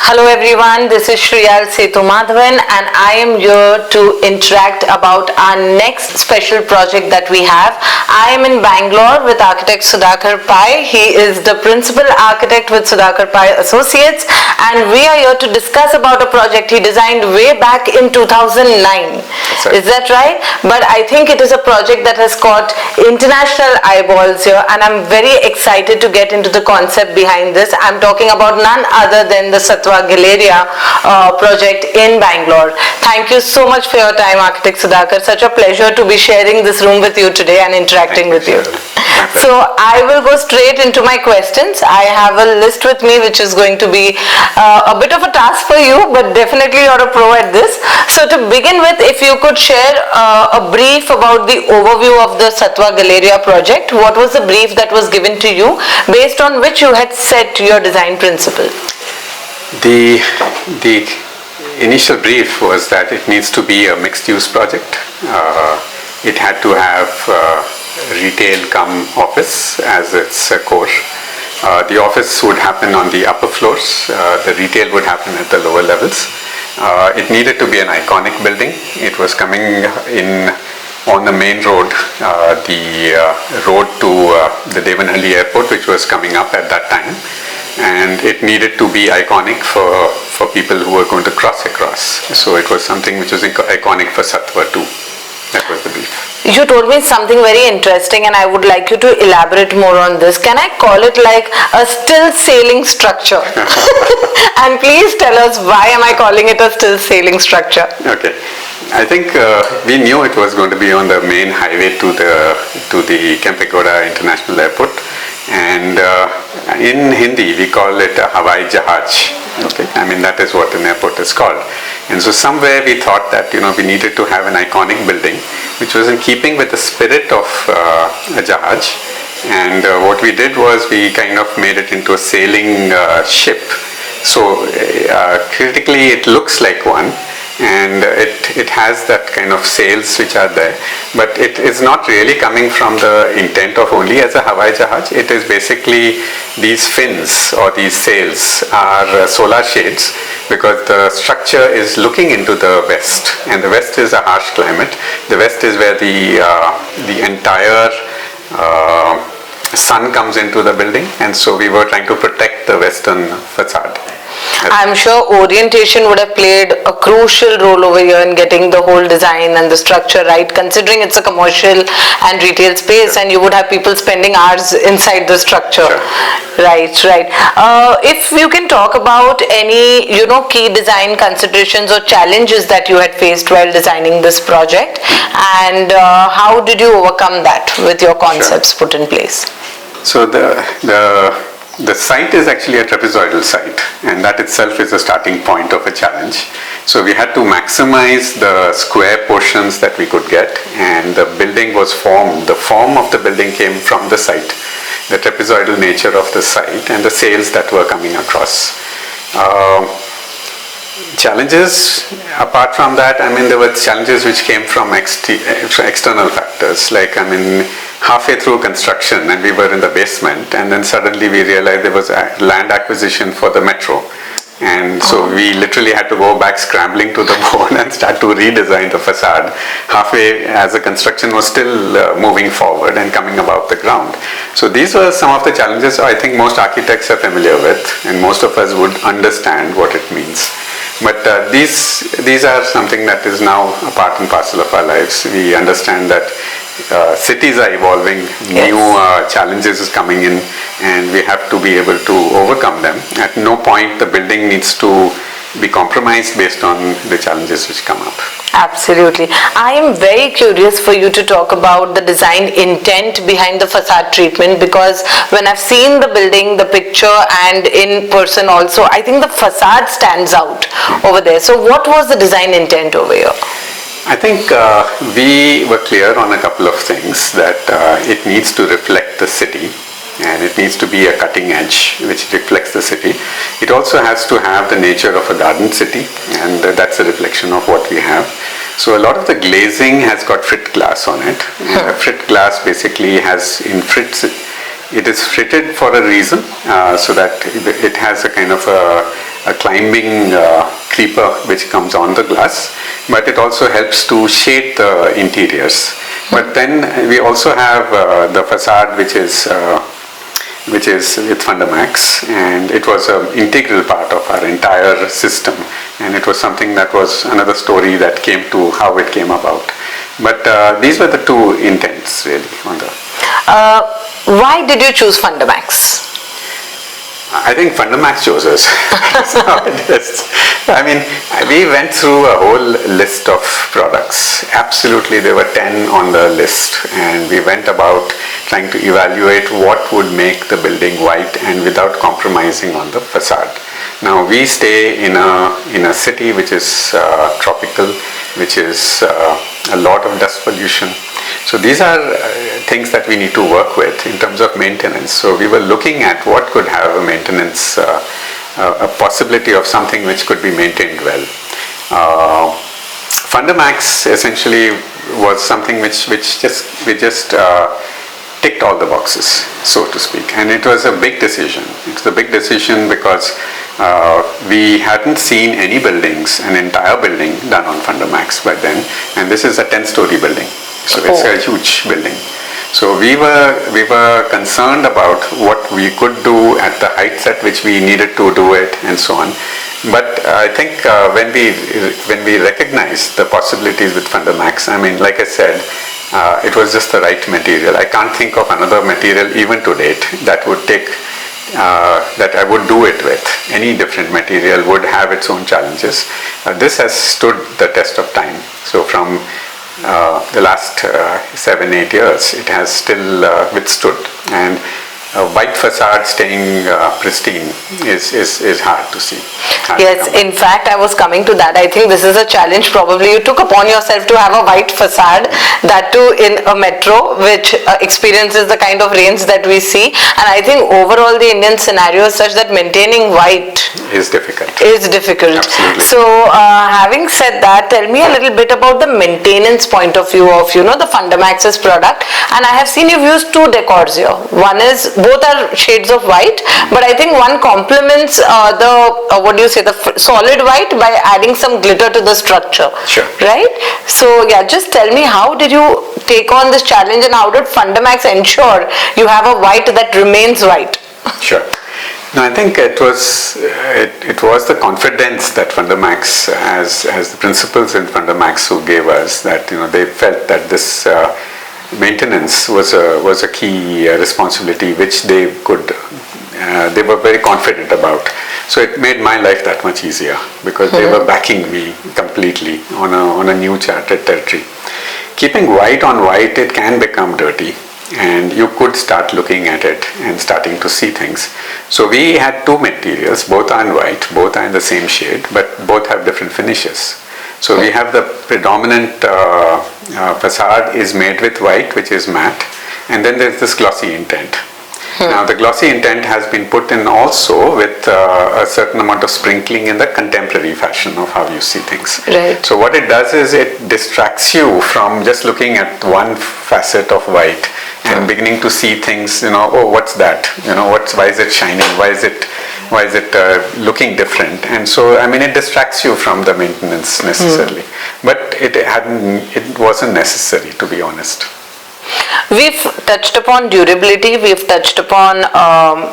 Hello everyone, this is Shriyal Sethumadhavan and I am here to interact about our next special project that we have. I am in Bangalore with architect Sudhakar Pai. He is the principal architect with Sudhakar Pai Associates and we are here to discuss about a project he designed way back in 2009. Right. Is that right? But I think it is a project that has caught international eyeballs here and I'm very excited to get into the concept behind this. I'm talking about none other than the Sattva Galleria project in Bangalore. Thank you so much for your time, Architect Sudhakar. Such a pleasure to be sharing this room with you today and interacting with you. So I will go straight into my questions. I have a list with me which is going to be a bit of a task for you, but definitely you're a pro at this. So to begin with, if you could share a brief about the overview of the Sattva Galleria project, what was the brief that was given to you based on which you had set your design principle? The initial brief was that it needs to be a mixed-use project. It had to have retail come office as its core. The office would happen on the upper floors. The retail would happen at the lower levels. It needed to be an iconic building. It was coming in on the main road, the road to the Devanhalli airport, which was coming up at that time. And it needed to be iconic for people who were going to cross across. So it was something which was iconic for Sattva too. That was the brief. You told me something very interesting and I would like you to elaborate more on this. Can I call it like a still sailing structure? And please tell us, why am I calling it a still sailing structure? Okay. I think we knew it was going to be on the main highway to the Kempegowda International Airport. And in Hindi we call it a Hawai Jahaj. Okay, I mean that is what an airport is called. And so somewhere we thought that we needed to have an iconic building which was in keeping with the spirit of a Jahaj. And what we did was we kind of made it into a sailing ship. So critically it looks like one. And it has that kind of sails which are there, but it is not really coming from the intent of only as a Hawai Jahaj. It is basically these fins or these sails are solar shades, because the structure is looking into the west, and the west is a harsh climate. The west is where the entire sun comes into the building, and so we were trying to protect the western facade. I'm sure orientation would have played a crucial role over here in getting the whole design and the structure right, considering it's a commercial and retail space and you would have people spending hours inside the structure. Sure. Right. If you can talk about any key design considerations or challenges that you had faced while designing this project, and how did you overcome that with your concepts put in place? So the site is actually a trapezoidal site, and that itself is a starting point of a challenge. So we had to maximize the square portions that we could get, and the building was formed. The form of the building came from the site, the trapezoidal nature of the site and the sails that were coming across. Challenges, apart from that, there were challenges which came from external factors, like halfway through construction and we were in the basement, and then suddenly we realized there was a land acquisition for the metro, and so we literally had to go back scrambling to the board and start to redesign the facade halfway as the construction was still moving forward and coming above the ground. So these were some of the challenges I think most architects are familiar with, and most of us would understand what it means. But these are something that is now a part and parcel of our lives. We understand that cities are evolving, new challenges is coming in, and we have to be able to overcome them. At no point the building needs to be compromised based on the challenges which come up. Absolutely. I am very curious for you to talk about the design intent behind the facade treatment, because when I've seen the building, the picture and in person also, I think the facade stands out over there. So what was the design intent over here? I think we were clear on a couple of things, that it needs to reflect the city, and it needs to be a cutting edge which reflects the city. It also has to have the nature of a garden city, and that's a reflection of what we have. So a lot of the glazing has got frit glass on it, and frit glass basically has in frits, it is fritted for a reason, so that it has a kind of a climbing creeper which comes on the glass, but it also helps to shade the interiors. But then we also have the facade, which is with Fundermax, and it was an integral part of our entire system, and it was something that was another story that came to how it came about. But these were the two intents really on the... Why did you choose Fundermax? I think Fundermax chose us. That's how it is. I mean, we went through a whole list of products. Absolutely, there were 10 on the list, and we went about trying to evaluate what would make the building white and without compromising on the facade. Now, we stay in a city which is tropical, which is a lot of dust pollution. So these are things that we need to work with in terms of maintenance. So we were looking at what could have a maintenance, a possibility of something which could be maintained well. Fundermax essentially was something which we just ticked all the boxes, so to speak. And it was a big decision. It's a big decision because we hadn't seen any buildings, an entire building done on Fundermax by then. And this is a 10-story building. So it's a huge building. So we were concerned about what we could do at the heights at which we needed to do it and so on. But I think when we recognized the possibilities with Fundermax, I mean, like I said, it was just the right material. I can't think of another material even to date that would take that I would do it with. Any different material would have its own challenges. This has stood the test of time. So from the last 7-8 years, it has still withstood, and a white facade staying pristine is hard to see. Yes, in fact, I was coming to that. I think this is a challenge probably you took upon yourself to have a white facade, that too in a metro which experiences the kind of rains that we see. And I think overall the Indian scenario is such that maintaining white is difficult. Absolutely. So having said that, tell me a little bit about the maintenance point of view of the Fundermax's product. And I have seen you've used two decors here. One is, both are shades of white, but I think one complements the solid white by adding some glitter to the structure. Sure. Right? So yeah, just tell me, how did you take on this challenge and how did Fundermax ensure you have a white that remains white? Sure. No, I think it was the confidence that Fundermax, as the principals in Fundermax who gave us, that they felt that this maintenance was a key responsibility which they were very confident about. So it made my life that much easier because they were backing me completely on a new charted territory. Keeping white on white, it can become dirty, and you could start looking at it and starting to see things. So we had two materials, both are in white, both are in the same shade, but both have different finishes. So we have the predominant facade is made with white, which is matte, and then there's this glossy intent. Now the glossy intent has been put in also with a certain amount of sprinkling in the contemporary fashion of how you see things. Right. So what it does is it distracts you from just looking at one facet of white and beginning to see things, oh, what's that? Why is it shining? Why is it looking different? And so, I mean, it distracts you from the maintenance necessarily. But it wasn't necessary, to be honest. We've touched upon durability, we've touched upon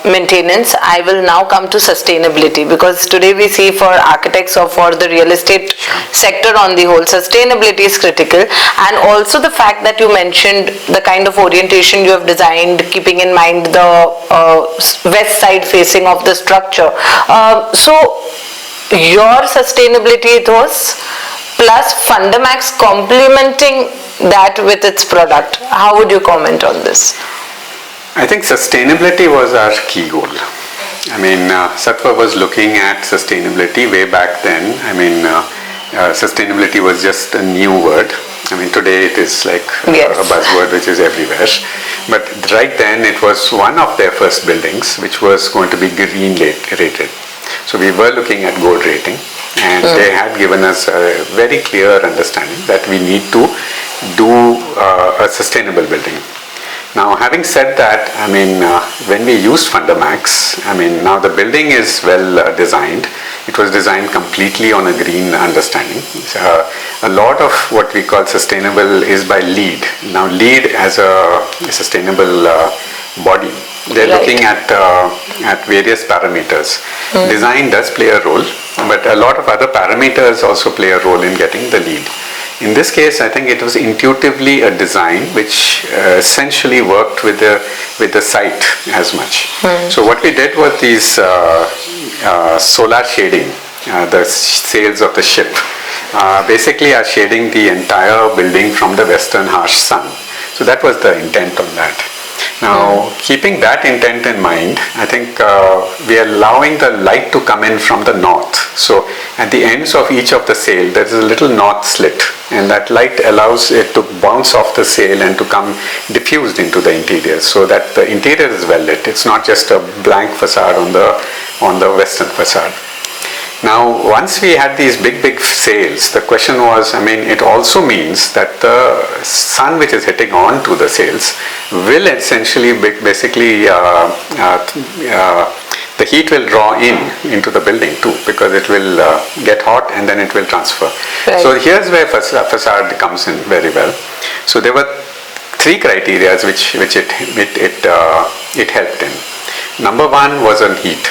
maintenance. I will now come to sustainability, because today we see for architects or for the real estate sector on the whole, sustainability is critical. And also the fact that you mentioned the kind of orientation you have designed, keeping in mind the west side facing of the structure. So your sustainability ethos plus Fundermax complementing that with its product. How would you comment on this? I think sustainability was our key goal. I mean, Sattva was looking at sustainability way back then. I mean, sustainability was just a new word. I mean, today it is like a buzzword which is everywhere. But right then it was one of their first buildings which was going to be green rated. So we were looking at gold rating, and they had given us a very clear understanding that we need to do a sustainable building. Now, having said that, I mean, when we used Fundermax, I mean, now the building is well designed. It was designed completely on a green understanding. A lot of what we call sustainable is by LEED. Now, LEED as a sustainable body, they're looking at various parameters. Design does play a role, but a lot of other parameters also play a role in getting the LEED. In this case, I think it was intuitively a design which essentially worked with the site as much. So what we did was these solar shading, the sails of the ship, basically are shading the entire building from the western harsh sun. So that was the intent on that. Now, keeping that intent in mind, I think we are allowing the light to come in from the north. So, at the ends of each of the sail, there is a little north slit, and that light allows it to bounce off the sail and to come diffused into the interior, so that the interior is well lit. It's not just a blank facade on the western facade. Now, once we had these big sails, the question was, I mean, it also means that the sun which is hitting onto the sails will essentially basically the heat will draw into the building too, because it will get hot and then it will transfer. Right. So here's where facade comes in very well. So there were three criteria which it helped in. Number one was on heat.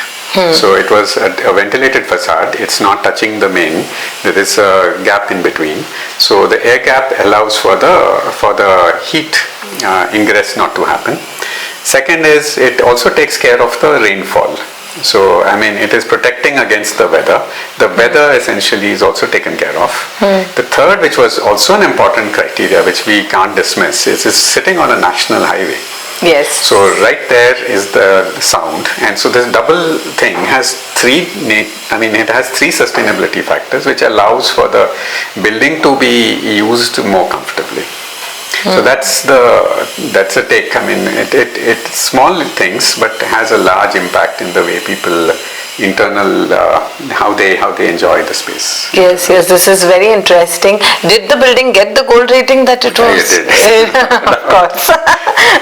So it was a ventilated facade. It's not touching the main. There is a gap in between. So the air gap allows for the heat ingress not to happen. Second is it also takes care of the rainfall. So I mean it is protecting against the weather. The weather essentially is also taken care of. The third, which was also an important criteria which we can't dismiss, is sitting on a national highway. Yes. So right there is the sound, and so this double thing has three sustainability factors which allows for the building to be used more comfortably. So that's a take. I mean, it's small things, but has a large impact in the way people how they enjoy the space. Yes, this is very interesting. Did the building get the gold rating that it was? It did. Of course.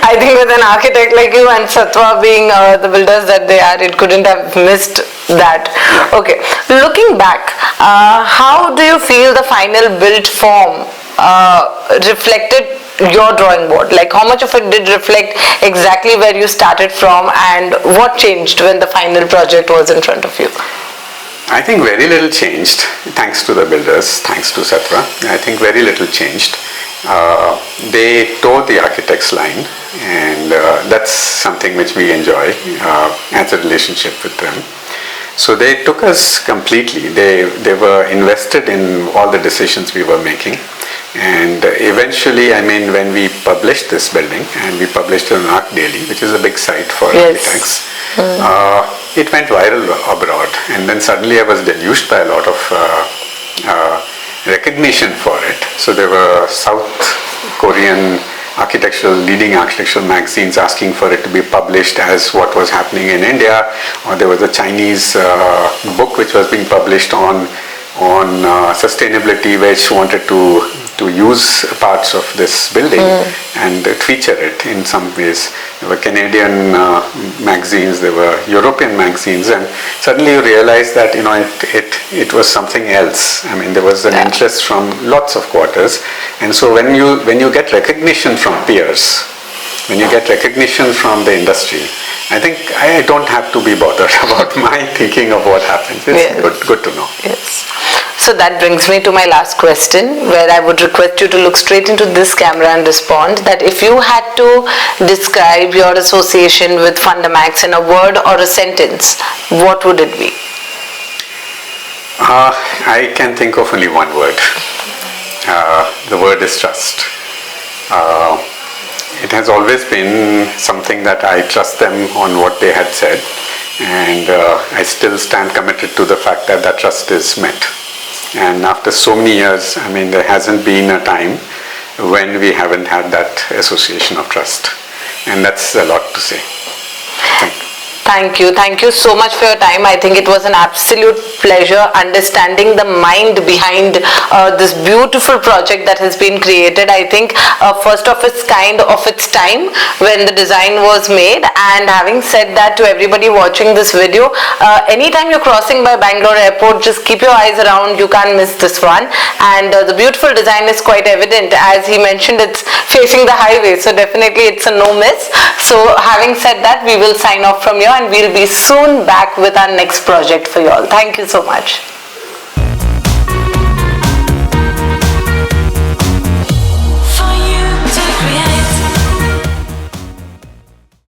I think with an architect like you and Sattva being the builders that they are, it couldn't have missed that. Okay. Looking back, how do you feel the final built form reflected your drawing board? Like how much of it did reflect exactly where you started from, and what changed when the final project was in front of you? I think very little changed, thanks to the builders, thanks to Sattva. I think very little changed. They towed the architect's line, and that's something which we enjoy as a relationship with them. So they took us completely. They were invested in all the decisions we were making. And eventually, I mean, when we published this building, and we published it on Art Daily, which is a big site for architects, it went viral abroad. And then suddenly I was deluged by a lot of recognition for it. So there were South Korean leading architectural magazines asking for it to be published as what was happening in India, or there was a Chinese book which was being published on sustainability, which wanted to use parts of this building and feature it in some ways. There were Canadian magazines, there were European magazines, and suddenly you realize that it was something else. I mean, there was an interest from lots of quarters, and so when you get recognition from peers, when you get recognition from the industry, I think I don't have to be bothered about my thinking of what happens. It's good to know. Yes. So that brings me to my last question, where I would request you to look straight into this camera and respond that if you had to describe your association with Fundermax in a word or a sentence, what would it be? I can think of only one word. The word is trust. It has always been something that I trust them on what they had said, and I still stand committed to the fact that that trust is met. And after so many years, I mean, there hasn't been a time when we haven't had that association of trust, and that's a lot to say. Thank you. Thank you. Thank you so much for your time. I think it was an absolute pleasure understanding the mind behind this beautiful project that has been created. I think first of its kind of its time when the design was made. And having said that, to everybody watching this video, anytime you're crossing by Bangalore airport, just keep your eyes around. You can't miss this one. And the beautiful design is quite evident. As he mentioned, it's facing the highway, so definitely it's a no miss. So having said that, we will sign off from here and we'll be soon back with our next project for you all. Thank you so much.